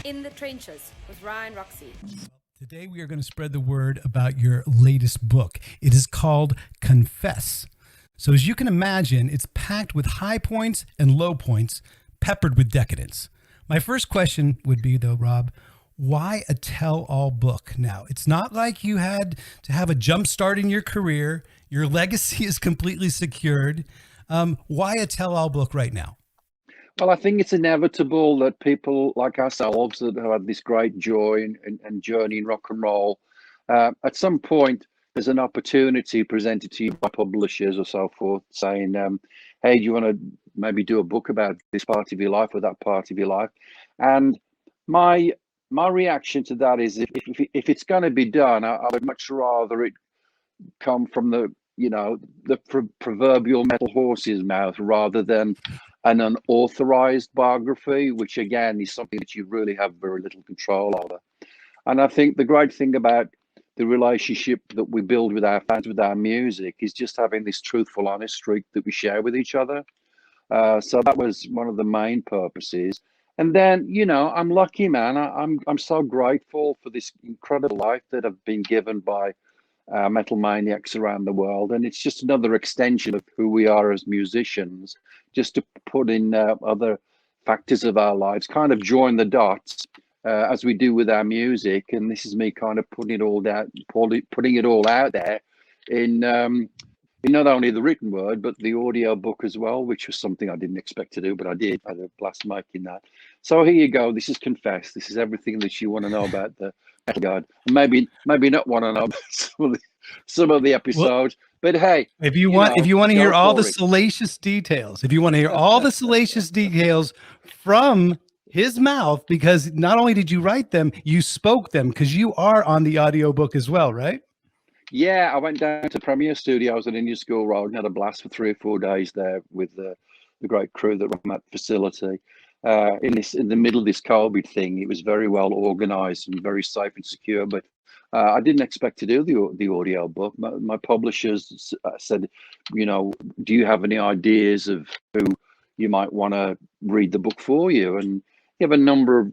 In the Trenches with Ryan Roxie. Today we are going to spread the word about your latest book. It is called Confess. So as you can imagine, it's packed with high points and low points, peppered with decadence. My first question would be, though, Rob, why a tell-all book now? It's not like you had to have a jump start in your career. Your legacy is completely secured. Why a tell-all book right now? Well, I think it's inevitable that people like ourselves that have had this great joy and journey in rock and roll, at some point, there's an opportunity presented to you by publishers or so forth saying, hey, do you want to maybe do a book about this part of your life or that part of your life? And my reaction to that is if it's going to be done, I would much rather it come from the proverbial metal horse's mouth rather than an unauthorized biography, which again is something that you really have very little control over. And I think the great thing about the relationship that we build with our fans, with our music, is just having this truthful, honest streak that we share with each other. So that was one of the main purposes. And then, I'm lucky, man. I'm so grateful for this incredible life that I've been given by metal maniacs around the world, and it's just another extension of who we are as musicians, just to put in other factors of our lives, kind of join the dots as we do with our music. And this is me kind of putting it all out there in not only the written word but the audio book as well, which was something I didn't expect to do, but I did. I had a blast making that. So here you go. This is Confess. This is everything that you want to know about the metal god. Maybe not want to know about some of the episodes, but hey, if you want to hear all the salacious details, from his mouth, because not only did you write them, you spoke them, because you are on the audiobook as well, right? Yeah, I went down to Premier Studios on Indian School Road and had a blast for 3 or 4 days there with the great crew that run that facility. In the middle of this COVID thing, it was very well organized and very safe and secure. But I didn't expect to do the audio book. My publishers said, do you have any ideas of who you might want to read the book for you? And you have a number of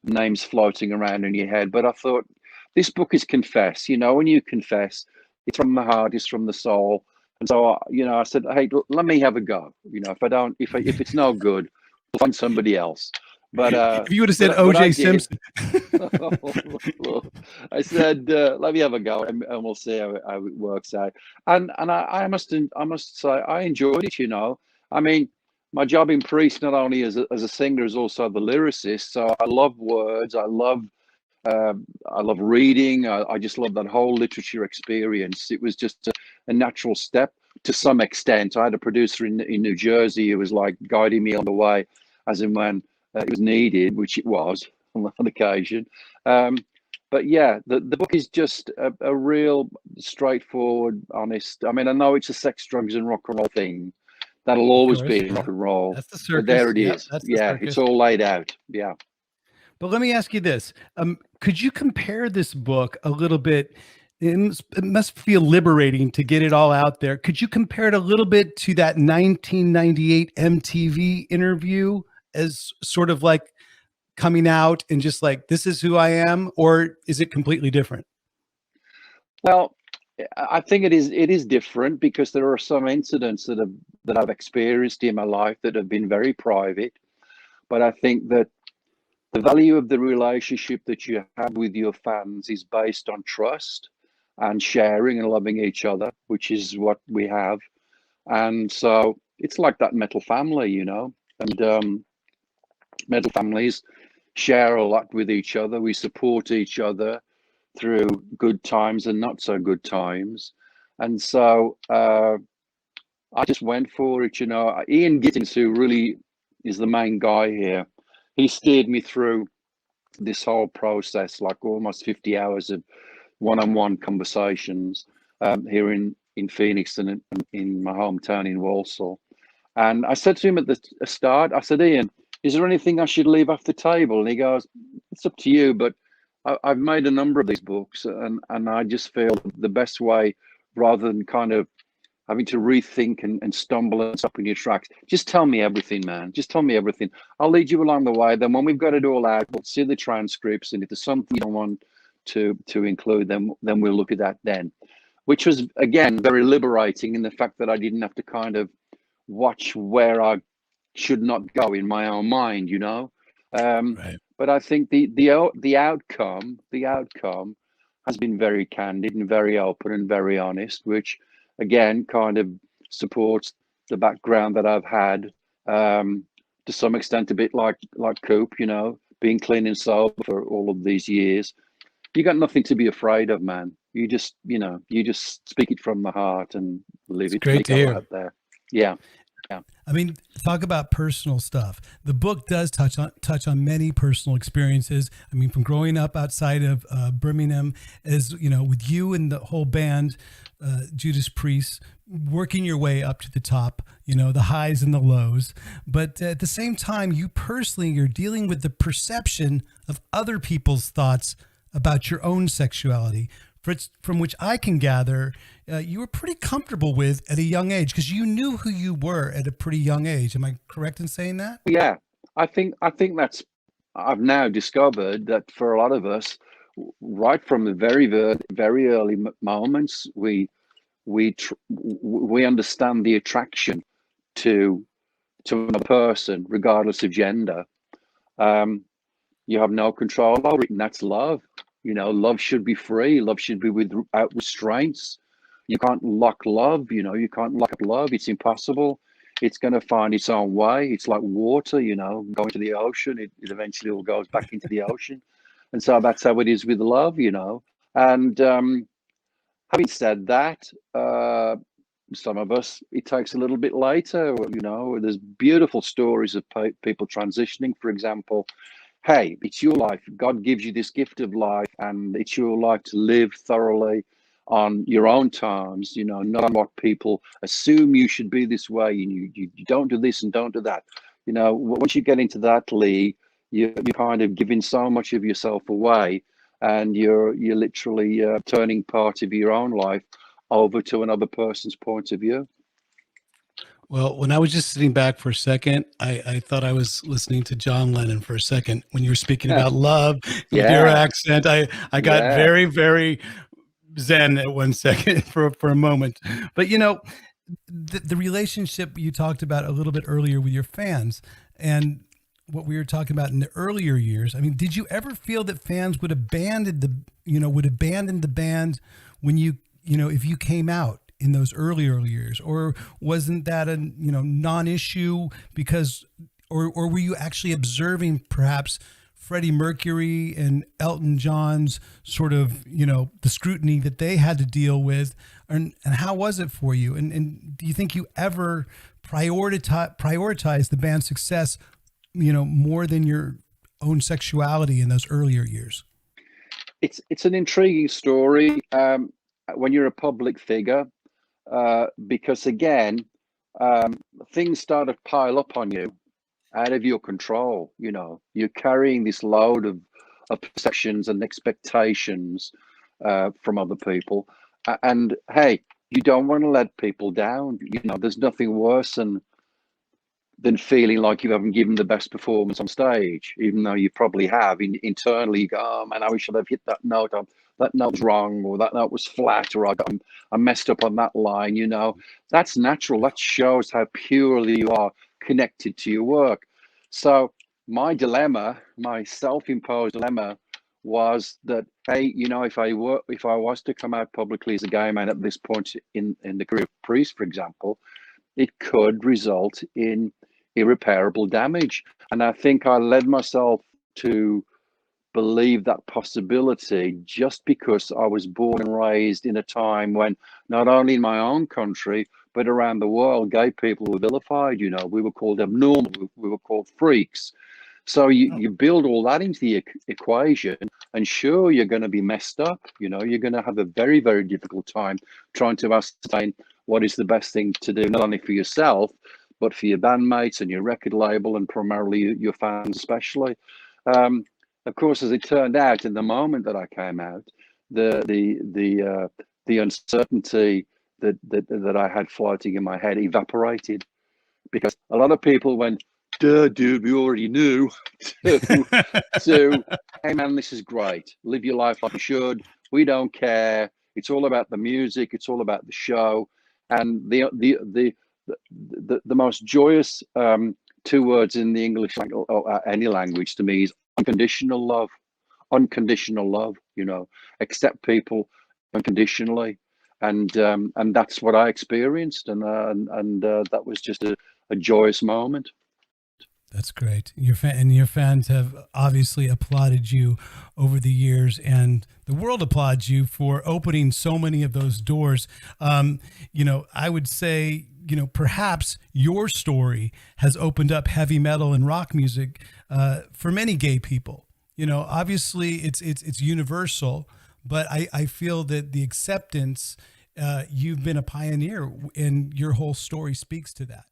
names floating around in your head. But I thought, this book is Confess. When you confess, it's from the heart, it's from the soul. And so, I said, hey, let me have a go. If it's no good, we'll find somebody else. But if you would have said OJ Simpson, I said, let me have a go, and we'll see how it works out. And I must say, I enjoyed it. I mean, my job in Priest, not only as a singer, is also the lyricist. So I love words. I love reading. I just love that whole literature experience. It was just a natural step to some extent. I had a producer in New Jersey who was like guiding me on the way, as in when it was needed, which it was on occasion. But yeah, the book is just a real straightforward, honest. I mean, I know it's a sex, drugs, and rock and roll thing. That'll always be in rock and roll. That's the circus. But there it is. Yeah, it's all laid out. Yeah. But let me ask you this. Could you compare this book a little bit? It must feel liberating to get it all out there. Could you compare it a little bit to that 1998 MTV interview as sort of like coming out and just like, this is who I am? Or is it completely different? Well, I think it is different because there are some incidents that I've experienced in my life that have been very private. But I think that the value of the relationship that you have with your fans is based on trust and sharing and loving each other, which is what we have. And so it's like that metal family, and metal families share a lot with each other. We support each other through good times and not so good times. And so I just went for it. Ian Gittins, who really is the main guy here, he steered me through this whole process, like almost 50 hours of one-on-one conversations here in Phoenix and in my hometown in Walsall. And I said to him at the start, I said, Ian, is there anything I should leave off the table? And he goes, it's up to you, but I've made a number of these books, and I just feel the best way, rather than kind of having to rethink and stumble and stop in your tracks. Just tell me everything, man. Just tell me everything. I'll lead you along the way. Then when we've got it all out, we'll see the transcripts, and if there's something you don't want to include, then we'll look at that then. Which was, again, very liberating in the fact that I didn't have to kind of watch where I should not go in my own mind, you know. Right. But I think the outcome has been very candid and very open and very honest, which again kind of supports the background that I've had, to some extent, a bit like Coop, you know, being clean and sober for all of these years. You got nothing to be afraid of, man. You just speak it from the heart and live It's it, great to make it hear. out there. Yeah. I mean, talk about personal stuff. The book does touch on many personal experiences. I mean, from growing up outside of Birmingham, as you know, with you and the whole band, Judas Priest, working your way up to the top. You know, the highs and the lows. But at the same time, you personally, you're dealing with the perception of other people's thoughts about your own sexuality, from which I can gather you were pretty comfortable with at a young age, because you knew who you were at a pretty young age. Am I correct in saying that? Yeah, I think that's, I've now discovered that for a lot of us, right from the very early moments, we understand the attraction to a person, regardless of gender. You have no control over it, and that's love. You know, love should be free. Love should be without restraints. You can't lock love. You know, you can't lock up love. It's impossible. It's going to find its own way. It's like water, you know, going to the ocean. It eventually all goes back into the ocean. And so that's how it is with love, you know. And having said that, some of us, it takes a little bit later. You know, there's beautiful stories of people transitioning. For example, hey, it's your life. God gives you this gift of life, and it's your life to live thoroughly on your own terms, you know, not on what people assume you should be this way, and you don't do this and don't do that. You know, once you get into that league, you're kind of giving so much of yourself away, and you're literally turning part of your own life over to another person's point of view. Well, when I was just sitting back for a second, I thought I was listening to John Lennon for a second when you were speaking about love with your accent. I got very, very zen at 1 second for a moment. But, you know, the relationship you talked about a little bit earlier with your fans and what we were talking about in the earlier years. I mean, did you ever feel that fans would abandon the band when you know, if you came out in those early years, or wasn't that a, you know, non-issue because, or were you actually observing perhaps Freddie Mercury and Elton John's sort of, you know, the scrutiny that they had to deal with, and how was it for you? And do you think you ever prioritize the band's success, you know, more than your own sexuality in those earlier years? It's an intriguing story when you're a public figure, because again, things start to pile up on you out of your control. You know, you're carrying this load of perceptions and expectations from other people, and hey, you don't want to let people down. You know, there's nothing worse than feeling like you haven't given the best performance on stage, even though you probably have. Internally, you go, oh man, I wish I'd have hit that note. That note was wrong, or that note was flat, or I messed up on that line. You know, that's natural. That shows how purely you are connected to your work. So my dilemma, my self-imposed dilemma, was that, hey, you know, if I was to come out publicly as a gay man at this point in the career of Priest, for example, it could result in irreparable damage. And I think I led myself to believe that possibility just because I was born and raised in a time when not only in my own country, but around the world, gay people were vilified. You know, we were called abnormal, we were called freaks. So you build all that into the equation, and sure, you're going to be messed up. You know, you're going to have a very, very difficult time trying to ascertain what is the best thing to do, not only for yourself, but for your bandmates and your record label, and primarily your fans especially. Of course, as it turned out, in the moment that I came out, the uncertainty that I had floating in my head evaporated, because a lot of people went, "Duh, dude, we already knew." to, "Hey man, this is great. Live your life like you should. We don't care. It's all about the music. It's all about the show." And the most joyous two words in the English language, or any language, to me, is unconditional love. Unconditional love. Accept people unconditionally, and that's what I experienced, and that was just a joyous moment. That's great. Your fans have obviously applauded you over the years, and the world applauds you for opening so many of those doors. I would say, perhaps your story has opened up heavy metal and rock music for many gay people. Obviously it's universal, but I feel that the acceptance, you've been a pioneer, and your whole story speaks to that.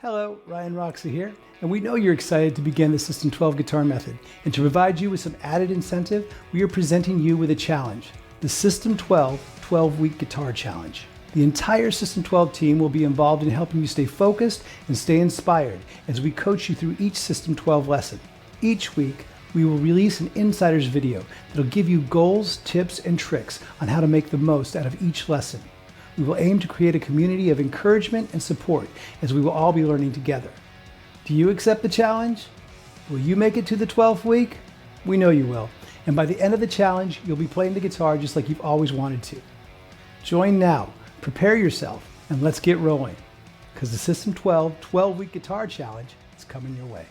Hello, Ryan Roxie here, and we know you're excited to begin the System 12 guitar method. And to provide you with some added incentive, we are presenting you with a challenge, the System 12 12-Week Guitar Challenge. The entire System 12 team will be involved in helping you stay focused and stay inspired as we coach you through each System 12 lesson. Each week, we will release an insider's video that'll give you goals, tips, and tricks on how to make the most out of each lesson. We will aim to create a community of encouragement and support as we will all be learning together. Do you accept the challenge? Will you make it to the 12th week? We know you will. And by the end of the challenge, you'll be playing the guitar just like you've always wanted to. Join now, prepare yourself, and let's get rolling. Because the System 12 12-Week Guitar Challenge is coming your way.